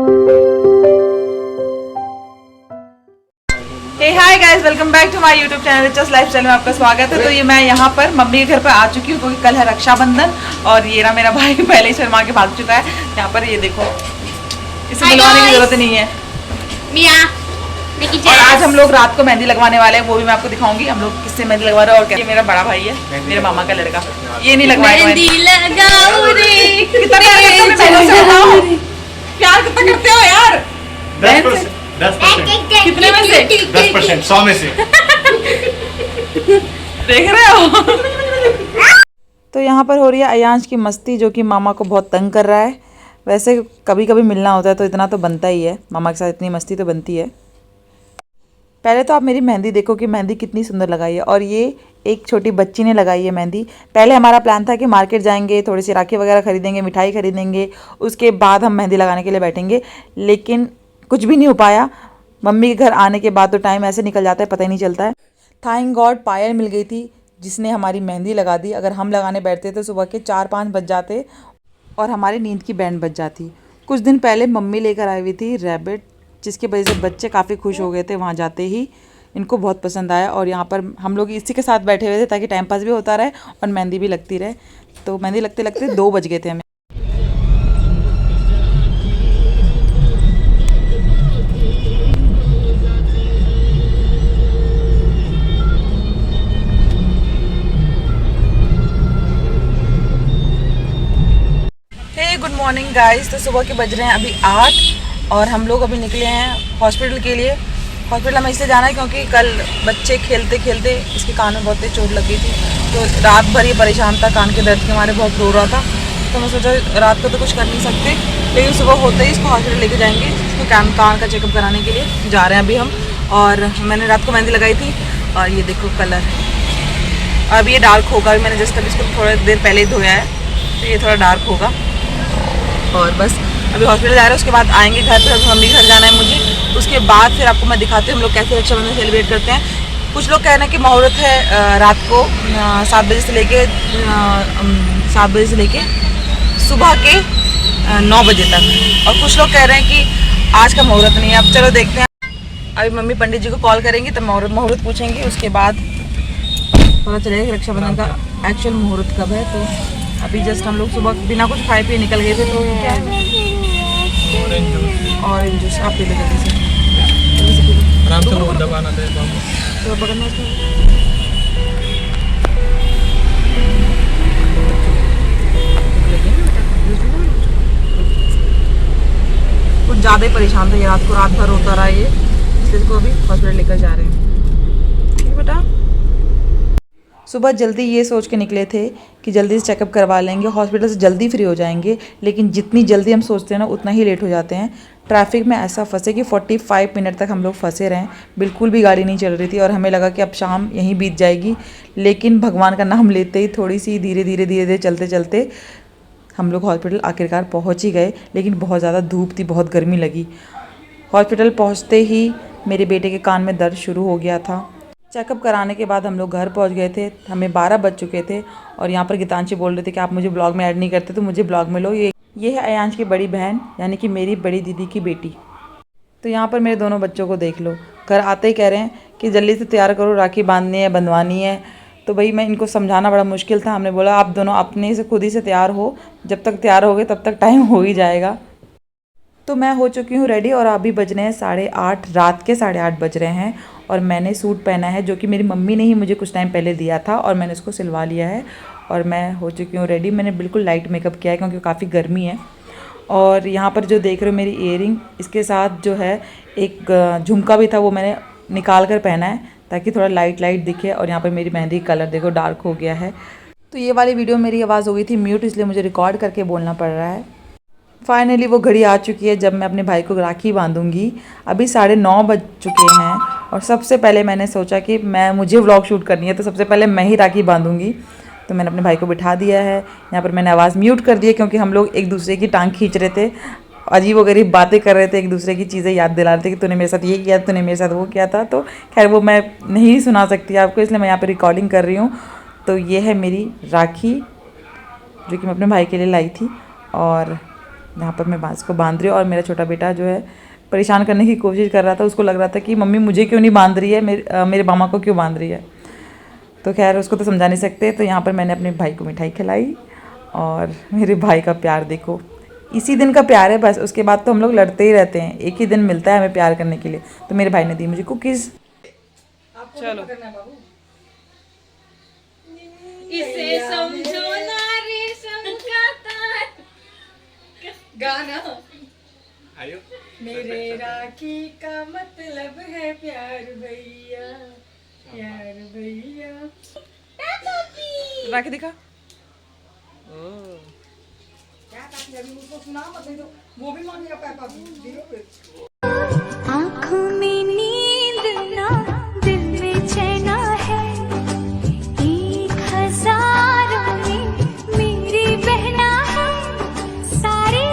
Hi guys, welcome back to my YouTube channel riches lifestyle में आपका स्वागत है। तो ये मैं यहाँ पर मम्मी के घर पर आ चुकी हूँ क्योंकि कल है रक्षाबंधन और ये रहा मेरा भाई पहले ही शर्मा के भाग चुका है। यहाँ पर ये देखो, इसे बुलवाने की जरूरत नहीं है। और आज हम लोग रात को मेहंदी लगवाने वाले हैं, वो भी मैं आपको दिखाऊंगी हम लोग किससे मेहंदी लगवा रहे हैं। और क्या, ये मेरा बड़ा भाई है, मेरे मामा का लड़का, ये नहीं लगवाएगा। प्यार कितना करते हो यार? 10%। कितने में से? 10%, 100 में से। देख रहे हो? तो यहाँ पर हो रही है अयांश की मस्ती, जो कि मामा को बहुत तंग कर रहा है। वैसे कभी कभी मिलना होता है तो इतना तो बनता ही है, मामा के साथ इतनी मस्ती तो बनती है। पहले तो आप मेरी मेहंदी देखो कि मेहंदी कितनी सुंदर लगाई है। और ये एक छोटी बच्ची ने लगाई है मेहंदी। पहले हमारा प्लान था कि मार्केट जाएंगे, थोड़ी सी राखी वगैरह खरीदेंगे, मिठाई खरीदेंगे, उसके बाद हम मेहंदी लगाने के लिए बैठेंगे, लेकिन कुछ भी नहीं हो पाया। मम्मी के घर आने के बाद तो टाइम ऐसे निकल जाता है, पता ही नहीं चलता है। थैंक गॉड पायल मिल गई थी जिसने हमारी मेहंदी लगा दी। अगर हम लगाने बैठते तो सुबह के 4-5 बज जाते और हमारी नींद की बैंड बज जाती। कुछ दिन पहले मम्मी लेकर आई हुई थी रैबिट, जिसकी वजह से बच्चे काफ़ी खुश हो गए थे वहाँ जाते ही, इनको बहुत पसंद आया। और यहाँ पर हम लोग इसी के साथ बैठे हुए थे ताकि टाइम पास भी होता रहे और मेहंदी भी लगती रहे। तो मेहंदी लगते लगते 2 बज गए थे हमें। Good morning guys. तो सुबह के बज रहे हैं अभी 8 और हम लोग अभी निकले हैं हॉस्पिटल के लिए। हॉस्पिटल हमें इसलिए जाना है क्योंकि कल बच्चे खेलते खेलते इसके कान में बहुत तेज चोट लगी थी, तो रात भर ये परेशान था, कान के दर्द के हमारे बहुत रो रहा था। तो मैं सोचा रात को तो कुछ कर नहीं सकते, लेकिन सुबह होते ही इसको हॉस्पिटल लेके जाएंगे। इसको कान का चेकअप कराने के लिए जा रहे हैं अभी हम। और मैंने रात को मेहंदी लगाई थी और ये देखो कलर, अब ये डार्क होगा। अभी मैंने जस्ट अभी इसको थोड़ा देर पहले ही धोया है, तो ये थोड़ा डार्क होगा। और बस अभी हॉस्पिटल जा रहे हैं, उसके बाद आएंगे घर पे। मम्मी घर जाना है मुझे, उसके बाद फिर आपको मैं दिखाती हूँ हम लोग कैसे रक्षाबंधन सेलिब्रेट करते हैं। कुछ लोग कह रहे हैं कि मुहूर्त है रात को 7 बजे से लेके सुबह के 9 बजे तक, और कुछ लोग कह रहे हैं कि आज का मुहूर्त नहीं है। अब चलो देखते हैं। अभी मम्मी पंडित जी को कॉल करेंगी तब मुहूर्त पूछेंगे, उसके बाद पता चलेगा कि रक्षाबंधन का एक्चुअल मुहूर्त कब है। तो अभी जस्ट हम लोग सुबह बिना कुछ खाए पिए निकल गए थे। तो क्या है, ऑरेंज जूस आप पी लो जल्दी से, आराम से लोग दबाना दे तो पकड़ना कुछ ज़्यादा ही परेशान था ये, रात भर रोता रहा ये, इसलिए इसको अभी हॉस्पिटल लेकर जा रहे हैं। ठीक है बेटा। सुबह जल्दी ये सोच के निकले थे कि जल्दी से चेकअप करवा लेंगे, हॉस्पिटल से जल्दी फ्री हो जाएंगे, लेकिन जितनी जल्दी हम सोचते हैं ना उतना ही लेट हो जाते हैं। ट्रैफिक में ऐसा फंसे कि 45 मिनट तक हम लोग फंसे रहें, बिल्कुल भी गाड़ी नहीं चल रही थी और हमें लगा कि अब शाम यहीं बीत जाएगी। लेकिन भगवान का नाम लेते ही थोड़ी सी धीरे धीरे चलते चलते हम लोग हॉस्पिटल आखिरकार पहुँच ही गए। लेकिन बहुत ज़्यादा धूप थी, बहुत गर्मी लगी। हॉस्पिटल पहुँचते ही मेरे बेटे के कान में दर्द शुरू हो गया था। चेकअप कराने के बाद हम लोग घर पहुंच गए थे, हमें 12 बज चुके थे। और यहाँ पर गीतांशी बोल रहे थे कि आप मुझे ब्लॉग में ऐड नहीं करते तो मुझे ब्लॉग में लो। ये है अयांश की बड़ी बहन, यानी कि मेरी बड़ी दीदी की बेटी। तो यहाँ पर मेरे दोनों बच्चों को देख लो, घर आते ही कह रहे हैं कि जल्दी से तैयार करो, राखी बांधनी है, बंधवानी है। तो भाई मैं इनको समझाना बड़ा मुश्किल था। हमने बोला आप दोनों अपने से खुद ही से तैयार हो, जब तक तैयार होगे तब तक टाइम हो ही जाएगा। तो मैं हो चुकी हूँ रेडी और अभी बज रहे हैं 8:30, रात के 8:30 बज रहे हैं। और मैंने सूट पहना है जो कि मेरी मम्मी ने ही मुझे कुछ टाइम पहले दिया था और मैंने उसको सिलवा लिया है। और मैं हो चुकी हूँ रेडी। मैंने बिल्कुल लाइट मेकअप किया है क्योंकि काफ़ी गर्मी है। और यहाँ पर जो देख रहे हो मेरी ईयरिंग, इसके साथ जो है एक झुमका भी था, वो मैंने निकाल कर पहना है ताकि थोड़ा लाइट दिखे। और यहाँ पर मेरी मेहंदी कलर देखो डार्क हो गया है। तो ये वाली वीडियो मेरी आवाज़ हो गई थी म्यूट, इसलिए मुझे रिकॉर्ड करके बोलना पड़ रहा है। फाइनली वो घड़ी आ चुकी है जब मैं अपने भाई को राखी बांधूंगी। अभी 9:30 बज चुके हैं और सबसे पहले मैंने सोचा कि मुझे व्लॉग शूट करनी है, तो सबसे पहले मैं ही राखी बांधूंगी। तो मैंने अपने भाई को बिठा दिया है। यहाँ पर मैंने आवाज़ म्यूट कर दी है क्योंकि हम लोग एक दूसरे की टांग खींच रहे थे, अजीब व गरीब बातें कर रहे थे, एक दूसरे की चीज़ें याद दिला रहे थे कि तूने मेरे साथ ये किया, तूने मेरे साथ वो किया था। तो खैर वो मैं नहीं सुना सकती आपको, इसलिए मैं यहाँ पर रिकॉर्डिंग कर रही हूँ। तो ये है मेरी राखी जो कि मैं अपने भाई के लिए लाई थी। और यहाँ पर मैं बांस को बांध रही हूँ और मेरा छोटा बेटा जो है परेशान करने की कोशिश कर रहा था। उसको लग रहा था कि मम्मी मुझे क्यों नहीं बांध रही है, मेरे मामा को क्यों बांध रही है। तो खैर उसको तो समझा नहीं सकते। तो यहाँ पर मैंने अपने भाई को मिठाई खिलाई और मेरे भाई का प्यार देखो, इसी दिन का प्यार है बस, उसके बाद तो हम लोग लड़ते ही रहते हैं। एक ही दिन मिलता है हमें प्यार करने के लिए। तो मेरे भाई ने दी मुझे कुकीज़। चलो इसे समझो ना रेशम का तार गाना आयो मेरे राखी का मतलब है प्यार भैया, प्यार भैया। राखी दिखा। क्या ताकि अभी उसको सुना मत दे दो, वो भी मानेगा पापा भी। आँखों में नींद ना दिल में चैना है, एक हजारों में मेरी बहना है, सारी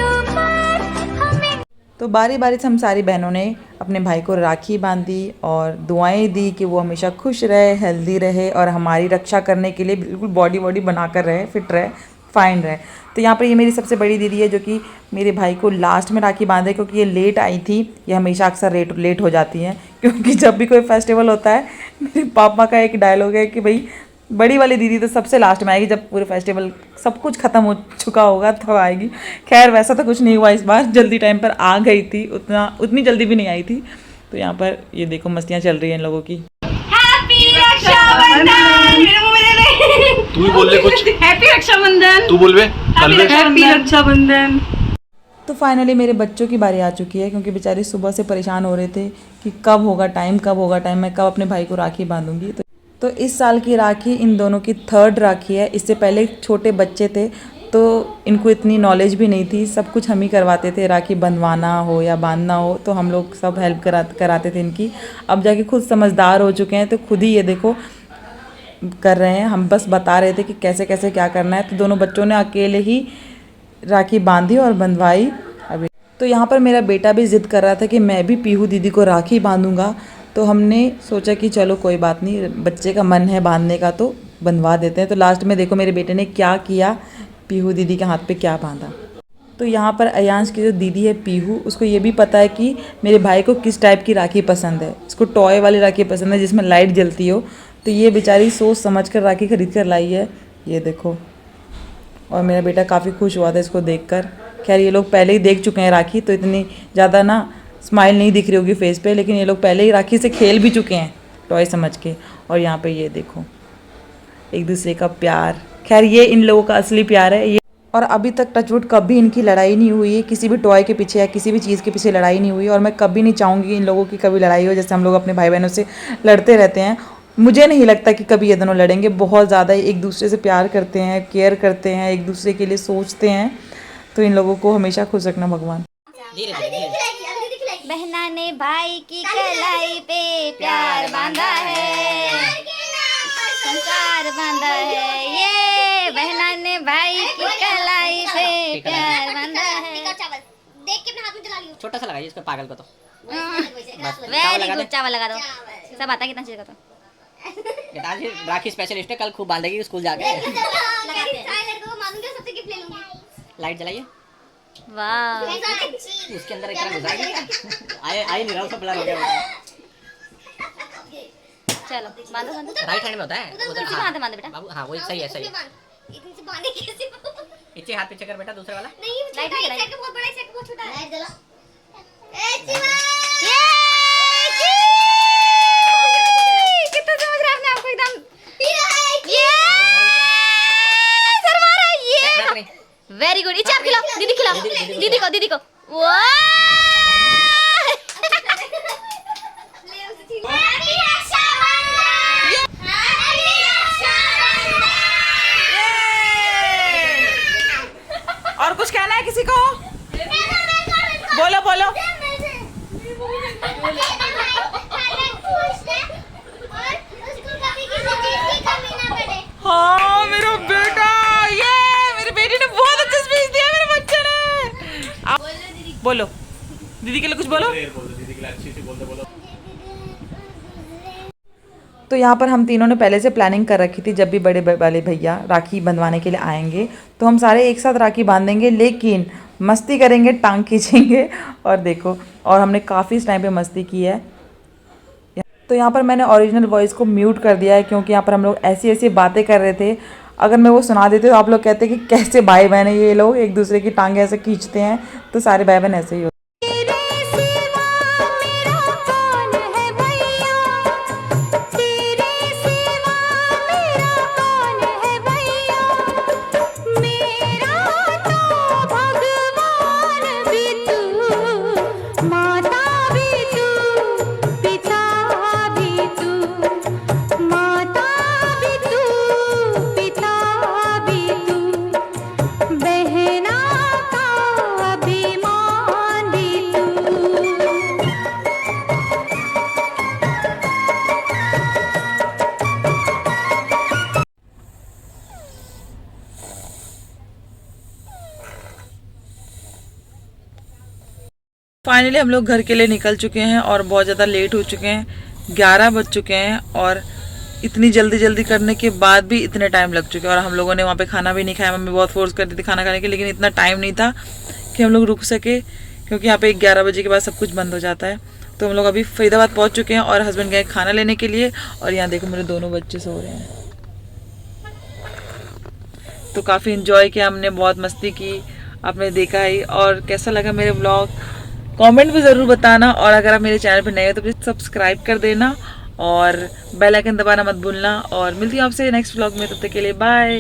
उम्र हमें। तो बारी बारी से हम सारी बहनों ने अपने भाई को राखी बांधी और दुआएं दी कि वो हमेशा खुश रहे, हेल्दी रहे और हमारी रक्षा करने के लिए बिल्कुल बॉडी बनाकर रहे, फिट रहे, फाइन रहे। तो यहाँ पर ये मेरी सबसे बड़ी दीदी है जो कि मेरे भाई को लास्ट में राखी बांधे, क्योंकि ये लेट आई थी। ये हमेशा अक्सर लेट हो जाती हैं, क्योंकि जब भी कोई फेस्टिवल होता है मेरे पापा का एक डायलॉग है कि भाई बड़ी वाली दीदी तो सबसे लास्ट में आएगी, जब पूरे फेस्टिवल सब कुछ ख़त्म हो चुका होगा तब आएगी। खैर वैसा तो कुछ नहीं हुआ इस बार, जल्दी टाइम पर आ गई थी, उतनी जल्दी भी नहीं आई थी। तो यहाँ पर ये देखो मस्तियाँ चल रही हैं इन लोगों की। हैप्पी रक्षाबंधन। तू ही बोल ले कुछ। हैप्पी रक्षाबंधन। तू बोल बे हैप्पी रक्षाबंधन। तो फाइनली मेरे बच्चों की बारी आ चुकी है, क्योंकि बेचारे सुबह से परेशान हो रहे थे कि कब होगा टाइम, मैं कब अपने भाई को राखी बांधूंगी। तो इस साल की राखी इन दोनों की 3rd राखी है। इससे पहले छोटे बच्चे थे तो इनको इतनी नॉलेज भी नहीं थी, सब कुछ हम ही करवाते थे, राखी बंधवाना हो या बांधना हो तो हम लोग सब हेल्प कराते थे इनकी। अब जाके खुद समझदार हो चुके हैं तो खुद ही ये देखो कर रहे हैं। हम बस बता रहे थे कि कैसे कैसे क्या करना है। तो दोनों बच्चों ने अकेले ही राखी बांधी और बंधवाई। अभी तो यहाँ पर मेरा बेटा भी ज़िद कर रहा था कि मैं भी पीहू दीदी को राखी बांधूंगा। तो हमने सोचा कि चलो कोई बात नहीं, बच्चे का मन है बांधने का तो बंधवा देते हैं। तो लास्ट में देखो मेरे बेटे ने क्या किया, पीहू दीदी के हाथ पे क्या बांधा। तो यहाँ पर अयांश की जो दीदी है पीहू, उसको ये भी पता है कि मेरे भाई को किस टाइप की राखी पसंद है। इसको टॉय वाली राखी पसंद है जिसमें लाइट जलती हो। तो ये बेचारी सोच समझ कर राखी खरीद कर लाई है, ये देखो। और मेरा बेटा काफ़ी खुश हुआ था इसको देखकर। खैर ये लोग पहले ही देख चुके हैं राखी, तो इतनी ज़्यादा ना स्माइल नहीं दिख रही होगी फेस पे, लेकिन ये लोग पहले ही राखी से खेल भी चुके हैं टॉय समझ के। और यहाँ पे ये देखो एक दूसरे का प्यार। खैर ये इन लोगों का असली प्यार है ये। और अभी तक टचवुड कभी इनकी लड़ाई नहीं हुई है, किसी भी टॉय के पीछे या किसी भी चीज़ के पीछे लड़ाई नहीं हुई। और मैं कभी नहीं चाहूँगी इन लोगों की कभी लड़ाई हो, जैसे हम लोग अपने भाई बहनों से लड़ते रहते हैं। मुझे नहीं लगता कि कभी ये दोनों लड़ेंगे। बहुत ज़्यादा एक दूसरे से प्यार करते हैं, केयर करते हैं, एक दूसरे के लिए सोचते हैं। तो इन लोगों को हमेशा खुश रखना भगवान। बहना ने भाई की कलाई पे प्यार बांधा है, संसार बांधा है। ये बहना ने भाई की कलाई पे प्यार बांधा है। देख के अपने हाथ में जला लियो। छोटा सा लगाइए इसको पागल को। तो वेरी गुड, चावल लगा दो। सब आता है कितना चाहिए तो। आज राखी स्पेशलिस्ट है, कल खूब बांधेगी स्कूल जाके। लड़कों को मारूंगी, सबसे गिफ्ट ले लूंगी। लाइट जलाइए। वाह, उसके अंदर एक तरह घुसा दिया। आए नहीं रहा, सब ब्लर हो गया। चलो बांधो बांधो। राइट हैंड में होता है उधर। इसी हाथ में बांधो बेटा। बाबू हाँ वही सही है, सही है। इतनी से बांधे कैसे? इच्छे हाथ पीछे कर बेटा, दूसरे वाला। नहीं लाइट छोटा, जलाई। एक सेकंड बहुत बड़ा, एक सेकंड बहुत छोटा। लाइट जला। ए चिवा, कितना समझ रहा है अपने आप को एकदम। ये शर्मा रहा है ये। हाथ नहीं। Very good. इच्छा खिलाओ, दीदी खिलाओ, दीदी को वाह। ले उसे छीन। Happy Raksha Bandhan, happy Raksha Bandhan. और कुछ कहना है किसी को? बोलो बोलो। हाँ मेरा बेटा, ये मेरे बेटे ने बहुत अच्छा स्पीच दिया मेरे बच्चे ने। आप बोलो दीदी के लिए कुछ बोलो। दीदी के लिए अच्छी सी बोल दो, बोलो। तो यहाँ पर हम तीनों ने पहले से प्लानिंग कर रखी थी, जब भी बड़े वाले भैया राखी बंधवाने के लिए आएंगे तो हम सारे एक साथ राखी बांधेंगे, लेकिन मस्ती करेंगे, टांग खींचेंगे। और देखो, और हमने काफ़ी इस टाइम पे मस्ती की है। तो यहाँ पर मैंने ओरिजिनल वॉइस को म्यूट कर दिया है, क्योंकि यहाँ पर हम लोग ऐसी ऐसी बातें कर रहे थे, अगर मैं वो सुना देती तो आप लोग कहते कि कैसे भाई बहन है ये लोग, एक दूसरे की टांगे ऐसे खींचते हैं। तो सारे भाई बहन ऐसे ही होते हैं। फाइनली हम लोग घर के लिए निकल चुके हैं और बहुत ज़्यादा लेट हो चुके हैं, 11 बज चुके हैं। और इतनी जल्दी जल्दी करने के बाद भी इतने टाइम लग चुके हैं। और हम लोगों ने वहाँ पे खाना भी नहीं खाया, मम्मी बहुत फोर्स करती थी खाना खाने के, लेकिन इतना टाइम नहीं था कि हम लोग रुक सके, क्योंकि यहाँ पे 11 बजे के बाद सब कुछ बंद हो जाता है। तो हम लोग अभी फरीदाबाद पहुँच चुके हैं और हस्बैंड गए खाना लेने के लिए। और यहाँ देखो मेरे दोनों बच्चे सो रहे हैं। तो काफ़ी इन्जॉय किया हमने, बहुत मस्ती की, आपने देखा ही। और कैसा लगा मेरे ब्लॉग कमेंट में ज़रूर बताना। और अगर आप मेरे चैनल पर नए हो तो प्लीज़ सब्सक्राइब कर देना और बेल आइकन दबाना मत भूलना। और मिलती हूँ आपसे नेक्स्ट ब्लॉग में, तब तक के लिए बाय।